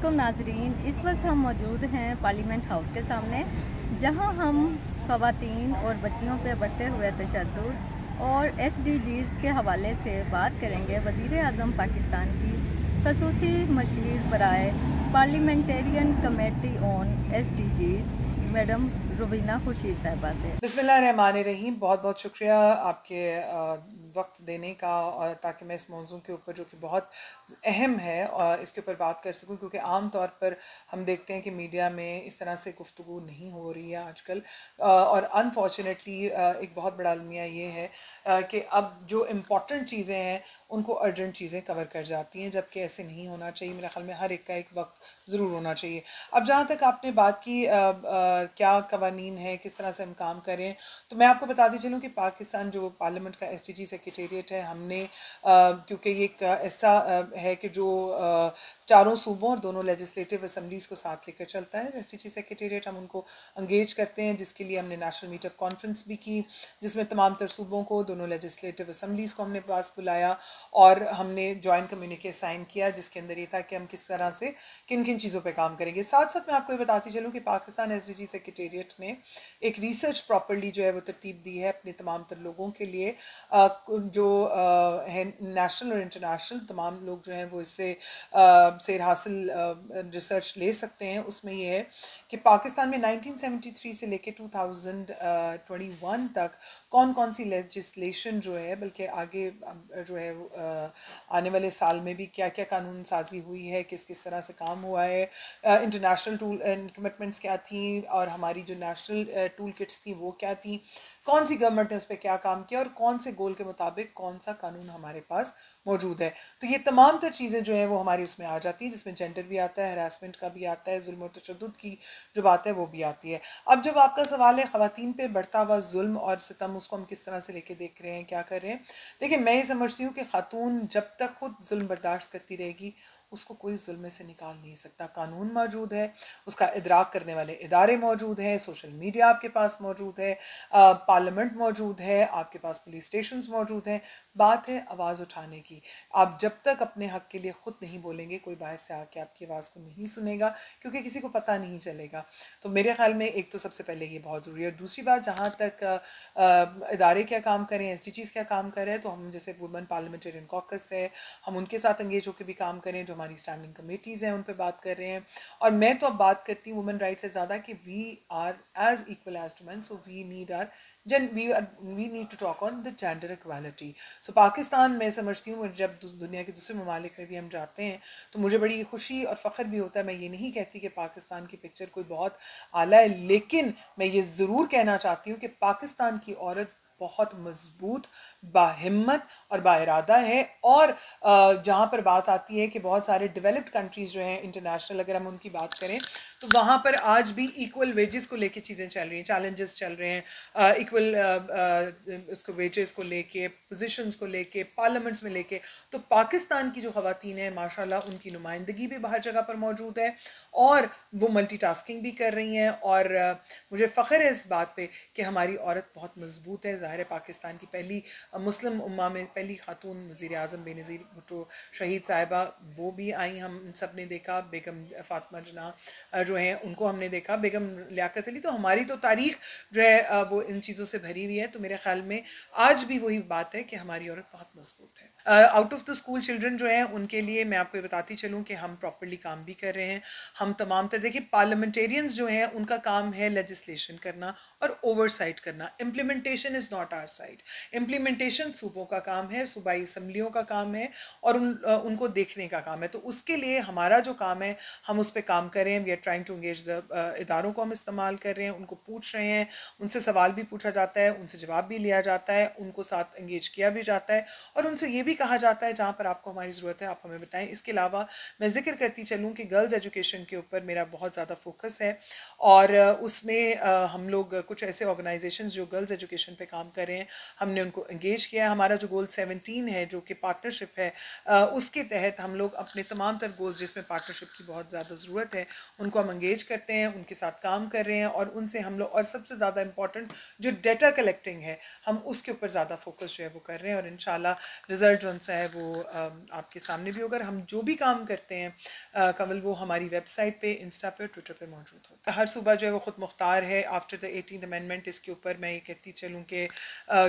अस्सलामुअलैकुम नाजरीन, इस वक्त हम मौजूद हैं पार्लियामेंट हाउस के सामने, जहां हम ख़वातीन और बच्चियों पर बढ़ते हुए तशद्दुद और SDGs के हवाले से बात करेंगे। वज़ीर आज़म पाकिस्तान की ख़ुसूसी मशीर बराए parliamentarian committee on SDGs madam Rubina Khurshid साहिबा से। बिस्मिल्लाहिर्रहमानिर्रहीम। बहुत बहुत शुक्रिया आपके वक्त देने का, और ताकि मैं इस मौजू के ऊपर जो कि बहुत अहम है और इसके ऊपर बात कर सकूं, क्योंकि आम तौर पर हम देखते हैं कि मीडिया में इस तरह से गुफ्तगू नहीं हो रही है आजकल। और अनफॉर्चुनेटली एक बहुत बड़ा अलमिया ये है कि अब जो इम्पॉर्टेंट चीज़ें हैं उनको अर्जेंट चीज़ें कवर कर जाती हैं, जबकि ऐसे नहीं होना चाहिए। मेरे ख्याल में हर एक का एक वक्त ज़रूर होना चाहिए। अब जहाँ तक आपने बात की क्या कवानीन है, किस तरह से हम काम करें, तो मैं आपको बताती चलूँ कि पाकिस्तान जो पार्लियामेंट का SDG सेक्रेटेरिएट है, हमने क्योंकि ये एक ऐसा है कि जो चारों सूबों और दोनों लेजिस्लेटिव असम्बलीज़ को साथ लेकर चलता है SDG सेक्रेटेरिएट। हम उनको इंगेज करते हैं, जिसके लिए हमने नेशनल मीटअप कॉन्फ्रेंस भी की, जिसमें तमाम तर सूबों को, दोनों लेजिस्लेटिव असम्बलीज़ को हमने पास बुलाया और हमने जॉइंट कम्युनिके साइन किया, जिसके अंदर ये था कि हम किस तरह से किन किन चीज़ों पर काम करेंगे। साथ साथ मैं आपको ये बताती चलूँ कि पाकिस्तान SDG सेक्रेटेरिएट ने एक रिसर्च प्रॉपर्ली जो है वो तरतीब दी है अपने तमाम तर लोगों के लिए, जो है नेशनल और इंटरनेशनल तमाम लोग जो हैं वो इससे सेर हासिल रिसर्च ले सकते हैं। उसमें ये है कि पाकिस्तान में 1973 से लेके 2021 तक कौन कौन सी लेजिस्लेशन जो है, बल्कि आगे जो है आने वाले साल में भी क्या क्या कानून साजी हुई है, किस किस तरह से काम हुआ है, इंटरनेशनल टूल कमिटमेंट्स क्या थी और हमारी जो नेशनल टूल किट्स थी वो क्या थी, कौन सी गवर्नमेंट ने उस पर क्या काम किया और कौन से गोल के मुताबिक कौन सा कानून हमारे पास मौजूद है। तो ये तमाम तर चीज़ें जो हैं वो हमारी उसमें आ जाती हैं, जिसमें जेंडर भी आता है, हरासमेंट का भी आता है, जुल्म और तशद्दुद की जो बात है वो भी आती है। अब जब आपका सवाल है ख़वातीन पे बढ़ता हुआ जुल्म और सितम, उसको हम किस तरह से लेके देख रहे हैं, क्या कर रहे हैं, देखिए मैं ये समझती हूँ कि खातून जब तक खुद जुल्म बर्दाश्त करती रहेगी उसको कोई जुल्म से निकाल नहीं सकता। कानून मौजूद है, उसका इदराक करने वाले इदारे मौजूद हैं, सोशल मीडिया आपके पास मौजूद है, पार्लियामेंट मौजूद है, आपके पास पुलिस स्टेशंस मौजूद हैं। बात है आवाज़ उठाने की। आप जब तक अपने हक़ के लिए ख़ुद नहीं बोलेंगे, कोई बाहर से आके आपकी आवाज़ को नहीं सुनेगा, क्योंकि किसी को पता नहीं चलेगा। तो मेरे ख्याल में एक तो सबसे पहले ये बहुत ज़रूरी है। और दूसरी बात, जहाँ तक इदारे क्या काम करें, SDGs क्या काम करें, तो हम जैसे वुमेन पार्लियामेंटेरियन कॉकस है, हम उनके साथ एंगेज होकर भी काम करें, जो हमारी स्टैंडिंग कमेटीज़ हैं उन पर बात कर रहे हैं। और मैं तो अब बात करती हूँ वुमेन राइट्स से ज़्यादा कि we are as equal as to man, so we need to talk on the gender equality. So Pakistan, मैं समझती हूँ जब दुनिया के दूसरे ममालिक में भी हम जाते हैं तो मुझे बड़ी खुशी और फ़ख्र भी होता है। मैं ये नहीं कहती कि पाकिस्तान की पिक्चर कोई बहुत आला है, लेकिन मैं ये ज़रूर कहना चाहती हूँ कि पाकिस्तान की औरत बहुत मजबूत, बाहिम्मत और बाइरादा है। और जहाँ पर बात आती है कि बहुत सारे डेवलप्ड कंट्रीज़ जो हैं इंटरनेशनल, अगर हम उनकी बात करें तो वहाँ पर आज भी इक्वल वेजेस को लेके चीज़ें चल रही हैं, चैलेंजेस चल रहे हैं, इक्वल उसको वेजेस को लेके, पोजीशंस को लेके, पार्लियामेंट्स में लेके। तो पाकिस्तान की जो ख़वातीन हैं माशाल्लाह, उनकी नुमाइंदगी भी बाहर जगह पर मौजूद है और वो मल्टीटास्किंग भी कर रही हैं। और मुझे फ़ख्र है इस बात पे कि हमारी औरत बहुत मजबूत है। ज़ाहिर है पाकिस्तान की पहली मुस्लिम उम्मा में पहली खातून वज़ीर आज़म बेनज़ीर भुट्टो शहीद साहिबा, वो भी आई, हम सब ने देखा। बेगम फ़ातिमा जना जो हैं उनको हमने देखा, बेगम लियाकत अली। तो हमारी तो तारीख़ जो है वो इन चीज़ों से भरी हुई है। तो मेरे ख्याल में आज भी वही बात है कि हमारी औरत बहुत मजबूत है। Out of the school children जो हैं उनके लिए मैं आपको ये बताती चलूँ कि हम प्रॉपर्ली काम भी कर रहे हैं। हम तमाम तर, देखिए पार्लियामेंटेरियंस जो हैं उनका काम है लेजिस्लेशन करना और ओवरसाइट करना। Implementation is not our side. Implementation सूबों का काम है, सूबाई असम्बलियों का काम है और उनको देखने का काम है। तो उसके लिए हमारा जो काम है हम उस पर काम करें। We are trying to engage the इदारों को हम इस्तेमाल कर रहे हैं, उनको पूछ रहे हैं, उनसे सवाल भी पूछा जाता है, उनसे जवाब भी लिया जाता है, उनको साथ इंगेज किया भी जाता है और उनसे ये भी कहा जाता है जहाँ पर आपको हमारी ज़रूरत है आप हमें बताएं। इसके अलावा मैं जिक्र करती चलूँ कि गर्ल्स एजुकेशन के ऊपर मेरा बहुत ज़्यादा फोकस है और उसमें हम लोग कुछ ऐसे ऑर्गेनाइजेशंस जो गर्ल्स एजुकेशन पे काम कर रहे हैं हमने उनको इंगेज किया है। हमारा जो गोल 17 है जो कि पार्टनरशिप है, उसके तहत हम लोग अपने तमाम तर गोल्स जिसमें पार्टनरशिप की बहुत ज़्यादा ज़रूरत है उनको हम इंगेज करते हैं, उनके साथ काम कर रहे हैं और उनसे हम लोग, और सबसे ज़्यादा इम्पॉर्टेंट जो डेटा कलेक्टिंग है, हम उसके ऊपर ज़्यादा फोकस जो है वो कर रहे हैं और इंशाल्लाह रिज़ल्ट जो सा है वो आपके सामने भी होगा। हम जो भी काम करते हैं कमल, वो हमारी वेबसाइट पे, इंस्टा पे, ट्विटर पे मौजूद होता है। हर सूबा जो है वो खुद मुख्तार है आफ्टर द 18th अमेंडमेंट। इसके ऊपर मैं ये कहती चलूँ कि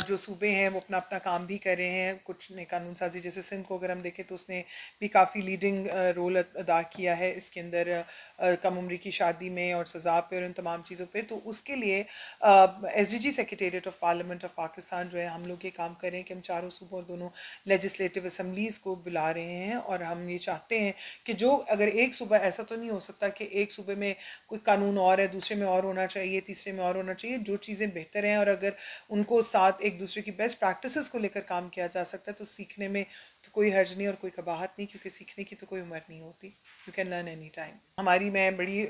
जो सूबे हैं वो अपना अपना काम भी कर रहे हैं। कुछ ने कानून साजी, जैसे सिंध को अगर हम देखें तो उसने भी काफ़ी लीडिंग रोल अदा किया है इसके अंदर, कम उम्री की शादी में और सज़ा पे और इन तमाम चीज़ों पे। तो उसके लिए SDG secretariat of parliament of Pakistan जो है, हम लोग ये काम कर रहे हैं कि हम चारों सूबों और दोनों लेजिस्लेटिव असम्बलीज़ को बुला रहे हैं और हम ये चाहते हैं कि जो, अगर एक सूबा, ऐसा तो नहीं हो सकता कि एक सूबे में कोई कानून और है, दूसरे में और होना चाहिए, तीसरे में और होना चाहिए। जो चीज़ें बेहतर हैं और अगर उनको साथ एक दूसरे की बेस्ट प्रैक्टिसेस को लेकर काम किया जा सकता है तो सीखने में तो कोई हर्ज नहीं और कोई कबाहत नहीं, क्योंकि सीखने की तो कोई उम्र नहीं होती। You can learn any time. हमारी, मैं बड़ी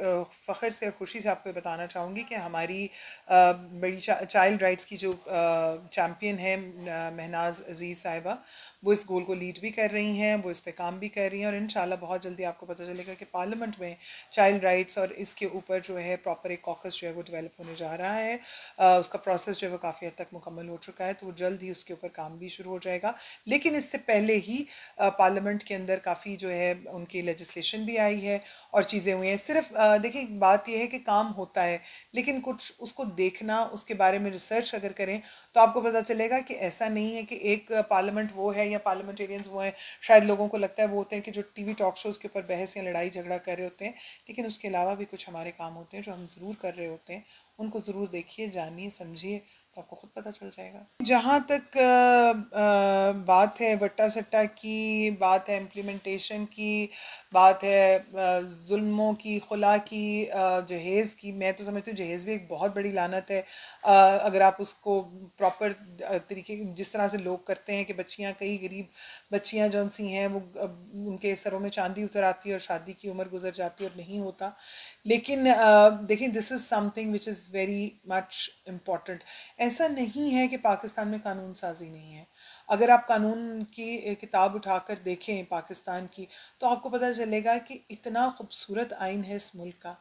फ़ख्र से और खुशी से आपको बताना चाहूँगी कि हमारी बड़ी चाइल्ड राइट्स की जो चैम्पियन है महनाज अजीज़ साहिबा, वो इस गोल को लीड भी कर रही हैं, वो इस पे काम भी कर रही हैं और इंशाल्लाह बहुत जल्दी आपको पता चलेगा कि पार्लियामेंट में चाइल्ड राइट्स और इसके ऊपर जो है प्रॉपर एक कॉकस जो है वो डेवलप होने जा रहा है। उसका प्रोसेस जो है वो काफ़ी हद तक मुकम्मल हो चुका है, तो वो जल्द ही उसके ऊपर काम भी शुरू हो जाएगा। लेकिन इससे पहले ही पार्लियामेंट के अंदर काफ़ी जो है उनकी लेजिस्लेशन भी आई है और चीज़ें हुई हैं। सिर्फ देखिए, बात यह है कि काम होता है, लेकिन कुछ उसको देखना, उसके बारे में रिसर्च अगर करें तो आपको पता चलेगा कि ऐसा नहीं है कि एक पार्लियामेंट वो है या पार्लियामेंटेरियंस वो हैं। शायद लोगों को लगता है वो होते हैं कि जो टीवी टॉक शोज़ के ऊपर बहस या लड़ाई झगड़ा कर रहे होते हैं, लेकिन उसके अलावा भी कुछ हमारे काम होते हैं जो हम ज़रूर कर रहे होते हैं। उनको ज़रूर देखिए, जानिए, समझिए, तो आपको ख़ुद पता चल जाएगा। जहाँ तक बात है वट्टा सट्टा की, बात है इम्प्लीमेंटेशन की, बात है जुल्मों की, खुला की, जहेज़ की, मैं तो समझती हूँ जहेज़ भी एक बहुत बड़ी लानत है। अगर आप उसको प्रॉपर तरीके, जिस तरह से लोग करते हैं कि बच्चियाँ, कई गरीब बच्चियाँ जौन सी हैं वो उनके सरों में चांदी उतर आती है और शादी की उम्र गुजर जाती है और नहीं होता। लेकिन देखिए, this is something which is very much important. ऐसा नहीं है कि पाकिस्तान में कानून साजी नहीं है। अगर आप कानून की किताब उठाकर देखें पाकिस्तान की, तो आपको पता चलेगा कि इतना खूबसूरत आइन है इस मुल्क का।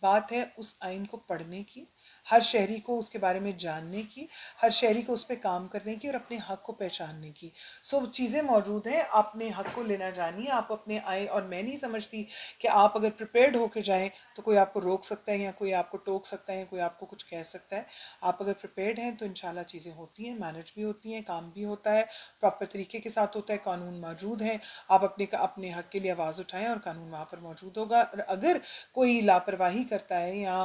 बात है उस आइन को पढ़ने की, हर शहरी को उसके बारे में जानने की, हर शहरी को उस पर काम करने की और अपने हक़ को पहचानने की। सो चीज़ें मौजूद हैं, अपने हक़ को लेना जानिए। आप अपने आए, और मैं नहीं समझती कि आप अगर प्रिपेयर्ड होकर जाएं तो कोई आपको रोक सकता है या कोई आपको टोक सकता है, कोई आपको कुछ कह सकता है। आप अगर प्रिपेयर्ड हैं तो इंशाल्लाह चीज़ें होती हैं, मैनेज भी होती हैं, काम भी होता है, प्रॉपर तरीके के साथ होता है, कानून मौजूद हैं। आप अपने हक़ के लिए आवाज़ उठाएँ और कानून वहाँ पर मौजूद होगा। अगर कोई लापरवाही करता है या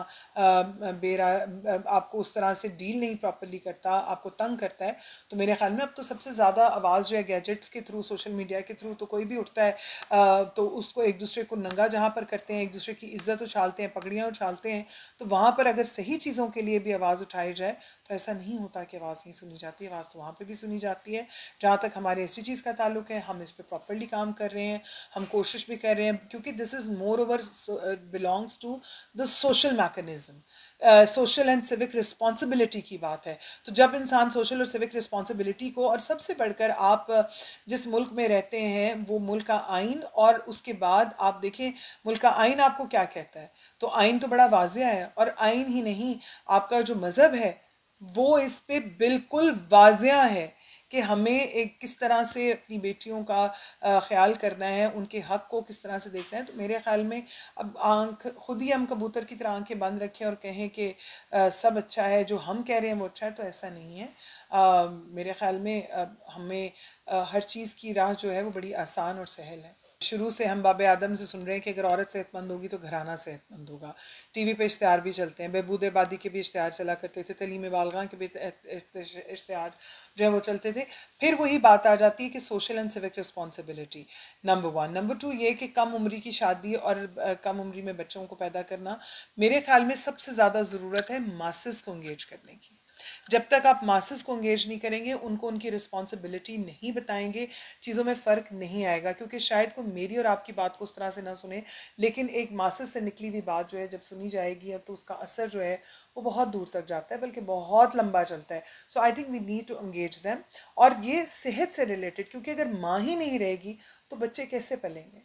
आपको उस तरह से डील नहीं प्रॉपरली करता, आपको तंग करता है, तो मेरे ख्याल में अब तो सबसे ज़्यादा आवाज़ जो है गैजेट्स के थ्रू, सोशल मीडिया के थ्रू, तो कोई भी उठता है तो उसको एक दूसरे को नंगा जहाँ पर करते हैं, एक दूसरे की इज्जत उछालते हैं, पगड़ियाँ उछालते हैं। तो वहाँ पर अगर सही चीज़ों के लिए भी आवाज़ उठाई जाए तो ऐसा नहीं होता कि आवाज़ नहीं सुनी जाती। आवाज़ तो वहाँ पर भी सुनी जाती है। जहाँ तक हमारे SDGs का ताल्लुक है, हम इस पर प्रॉपरली काम कर रहे हैं, हम कोशिश भी कर रहे हैं, क्योंकि this is moreover belongs to the social mechanism, social and civic responsibility की बात है। तो जब इंसान सोशल और सिविक रिस्पॉन्सिबिलिटी को, और सबसे बढ़कर आप जिस मुल्क में रहते हैं वो मुल्क का आइन, और उसके बाद आप देखें मुल्क का आइन आपको क्या कहता है, तो आइन तो बड़ा वाज़ेह है। और आइन ही नहीं, आपका जो मज़हब है वो इस पे बिल्कुल वाज़ेह है कि हमें एक किस तरह से अपनी बेटियों का ख्याल करना है, उनके हक़ को किस तरह से देखना है। तो मेरे ख्याल में अब आँख, खुद ही हम कबूतर की तरह आँखें बंद रखें और कहें कि सब अच्छा है, जो हम कह रहे हैं वो अच्छा है, तो ऐसा नहीं है। मेरे ख्याल में हमें हर चीज़ की राह जो है वो बड़ी आसान और सहल है। शुरू से हम बाबे आदम से सुन रहे हैं कि अगर औरत सेहतमंद होगी तो घराना सेहतमंद होगा। टीवी पे इश्तिहार भी चलते हैं, बहबूद आबादी के भी इश्तिहार चला करते थे, तलीम बालगा के भी इश्तिहार जो है वो चलते थे। फिर वही बात आ जाती है कि social and civic responsibility, number 1। Number 2 ये कि कम उम्री की शादी और कम उम्री में बच्चों को पैदा करना। मेरे ख्याल में सबसे ज़्यादा ज़रूरत है मासेस को इंगेज करने की। जब तक आप मासेस को इंगेज नहीं करेंगे, उनको उनकी रिस्पॉन्सिबिलिटी नहीं बताएंगे, चीज़ों में फ़र्क नहीं आएगा। क्योंकि शायद कोई मेरी और आपकी बात को उस तरह से ना सुने, लेकिन एक मासेस से निकली हुई बात जो है जब सुनी जाएगी तो उसका असर जो है वो बहुत दूर तक जाता है, बल्कि बहुत लंबा चलता है। So I think we need to engage them. और ये सेहत से रिलेटेड, क्योंकि अगर माँ ही नहीं रहेगी तो बच्चे कैसे पलेंगे।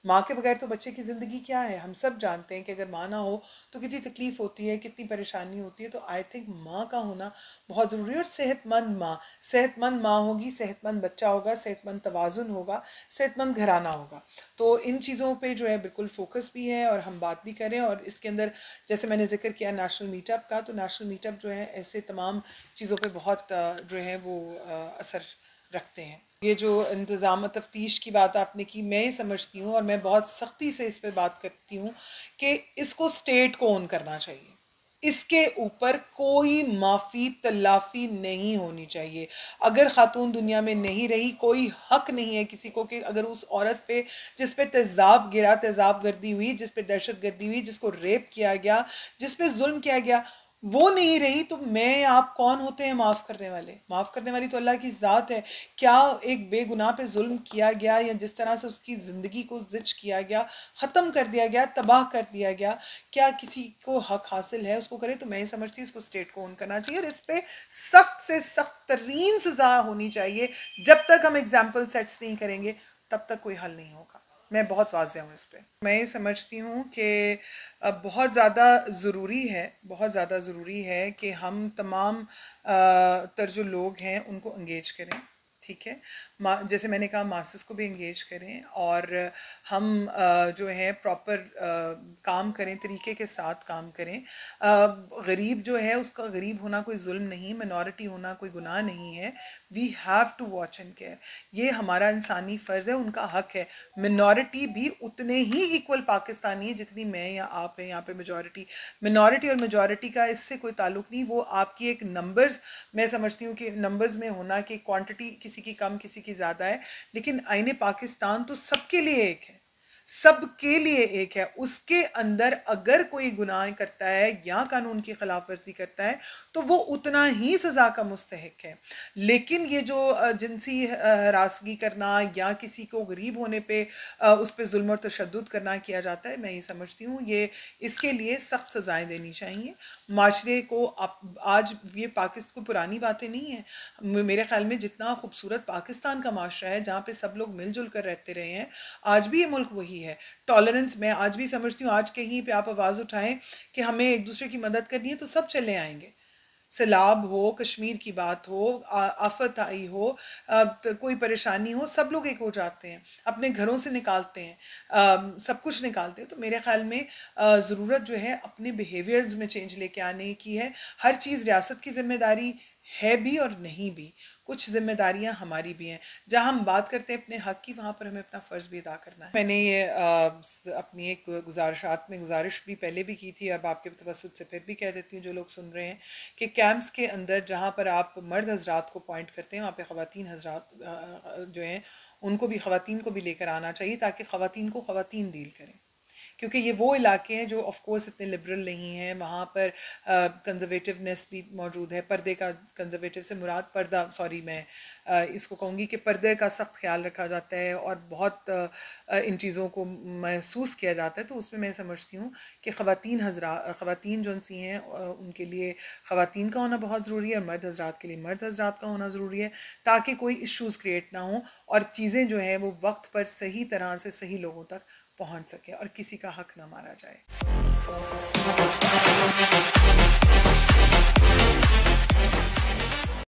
माँ के बगैर तो बच्चे की ज़िंदगी क्या है, हम सब जानते हैं कि अगर माँ ना हो तो कितनी तकलीफ़ होती है, कितनी परेशानी होती है। तो आई थिंक माँ का होना बहुत ज़रूरी है, और सेहतमंद माँ होगी, सेहतमंद बच्चा होगा, सेहतमंद तवाज़ुन होगा, सेहतमंद घराना होगा। तो इन चीज़ों पे जो है बिल्कुल फोकस भी है और हम बात भी करें। और इसके अंदर जैसे मैंने जिक्र किया नेशनल मीटअप का, तो नेशनल मीटअप जो है ऐसे तमाम चीज़ों पे बहुत जो है वो असर रखते हैं। ये जो इंतज़ाम तफ्तीश की बात आपने की, मैं ये समझती हूँ और मैं बहुत सख्ती से इस पे बात करती हूँ कि इसको स्टेट को ओन करना चाहिए। इसके ऊपर कोई माफ़ी तलाफ़ी नहीं होनी चाहिए। अगर ख़ातून दुनिया में नहीं रही, कोई हक नहीं है किसी को कि अगर उस औरत पे जिस पे तेज़ाब गिरा, तेज़ाब गर्दी हुई, जिस पे दहशत गर्दी हुई, जिसको रेप किया गया, जिस पे जुल्म किया गया, वो नहीं रही, तो मैं आप कौन होते हैं माफ़ करने वाले? माफ़ करने वाली तो अल्लाह की ज़ात है। क्या एक बेगुनाह पे जुल्म किया गया या जिस तरह से उसकी ज़िंदगी को ज़िच किया गया, ख़त्म कर दिया गया, तबाह कर दिया गया, क्या किसी को हक हासिल है उसको करे? तो मैं ये समझती हूँ इसको स्टेट को ओन करना चाहिए और इस पे सख्त से सख्त तरीन सज़ा होनी चाहिए। जब तक हम एग्जाम्पल सेट्स नहीं करेंगे तब तक कोई हल नहीं होगा। मैं बहुत वाज़ेह हूँ इस पे। मैं ये समझती हूँ कि बहुत ज़्यादा ज़रूरी है, बहुत ज़्यादा ज़रूरी है कि हम तमाम तर जो लोग हैं उनको एंगेज करें, ठीक है। जैसे मैंने कहा मासेस को भी एंगेज करें और हम जो है प्रॉपर काम करें, तरीके के साथ काम करें। गरीब जो है उसका गरीब होना कोई जुल्म नहीं, मिनॉरिटी होना कोई गुनाह नहीं है। We have to watch and care, ये हमारा इंसानी फ़र्ज़ है, उनका हक है। मिनॉरिटी भी उतने ही इक्वल पाकिस्तानी है जितनी मैं या आप हैं यहाँ पे मेजॉरिटी। मिनॉरिटी और मेजॉरिटी का इससे कोई ताल्लुक नहीं, वो आपकी एक नंबर्स, मैं समझती हूँ कि नंबर्स में होना कि क्वांटिटी किसी की कम किसी की ज़्यादा है, लेकिन आईने पाकिस्तान तो सबके लिए एक है, सबके लिए एक है। उसके अंदर अगर कोई गुनाह करता है या कानून की खिलाफ वर्जी करता है तो वो उतना ही सज़ा का मुस्तहिक है। लेकिन ये जो जिनसी हरासगी करना या किसी को गरीब होने पे उस पर जुल्म और तशद्दुद करना किया जाता है, मैं ये समझती हूँ ये इसके लिए सख्त सज़ाएँ देनी चाहिए। माशरे को आज ये पाकिस्तान को पुरानी बातें नहीं हैं, मेरे ख्याल में जितना खूबसूरत पाकिस्तान का माशरा है जहाँ पे सब लोग मिलजुल कर रहते रहे हैं, आज भी ये मुल्क वही है। टॉलरेंस मैं आज भी समझती हूँ, आज कहीं पे आप आवाज़ उठाएं कि हमें एक दूसरे की मदद करनी है तो सब चले आएंगे। सैलाब हो, कश्मीर की बात हो, आफत आई हो, कोई परेशानी हो, सब लोग एक हो जाते हैं, अपने घरों से निकालते हैं, सब कुछ निकालते हैं। तो मेरे ख्याल में ज़रूरत जो है अपने बिहेवियर्स में चेंज लेके आने की है। हर चीज़ रियासत की जिम्मेदारी है भी और नहीं भी, कुछ जिम्मेदारियां हमारी भी हैं। जहां हम बात करते हैं अपने हक की, वहां पर हमें अपना फ़र्ज़ भी अदा करना है। मैंने ये अपनी एक गुजारिशात में गुजारिश भी पहले भी की थी, अब आपके तवस्सुत से फिर भी कह देती हूँ जो लोग सुन रहे हैं, कि कैंप्स के अंदर जहाँ पर आप मर्द हजरात को पॉइंट करते हैं वहाँ पे ख़वातीन हजरात जो हैं उनको भी, ख़वातीन को भी लेकर आना चाहिए ताकि ख़वातीन को ख़वातीन डील करें। क्योंकि ये वो इलाके हैं जो ऑफ कोर्स इतने लिबरल नहीं हैं, वहाँ पर कंजर्वेटिवनेस भी मौजूद है। पर्दे का, कंजर्वेटिव से मुराद पर्दा, सॉरी मैं इसको कहूँगी कि पर्दे का सख्त ख्याल रखा जाता है और बहुत इन चीज़ों को महसूस किया जाता है। तो उसमें मैं समझती हूँ कि ख़वातीन जो सी हैं उनके लिए ख़वातीन का होना बहुत ज़रूरी है और मर्द हजरात के लिए मर्द हजरात का होना ज़रूरी है, ताकि कोई इश्यूज़ क्रिएट ना हो और चीज़ें जो हैं वो वक्त पर सही तरह से सही लोगों तक पहुंच सके और किसी का हक ना मारा जाए।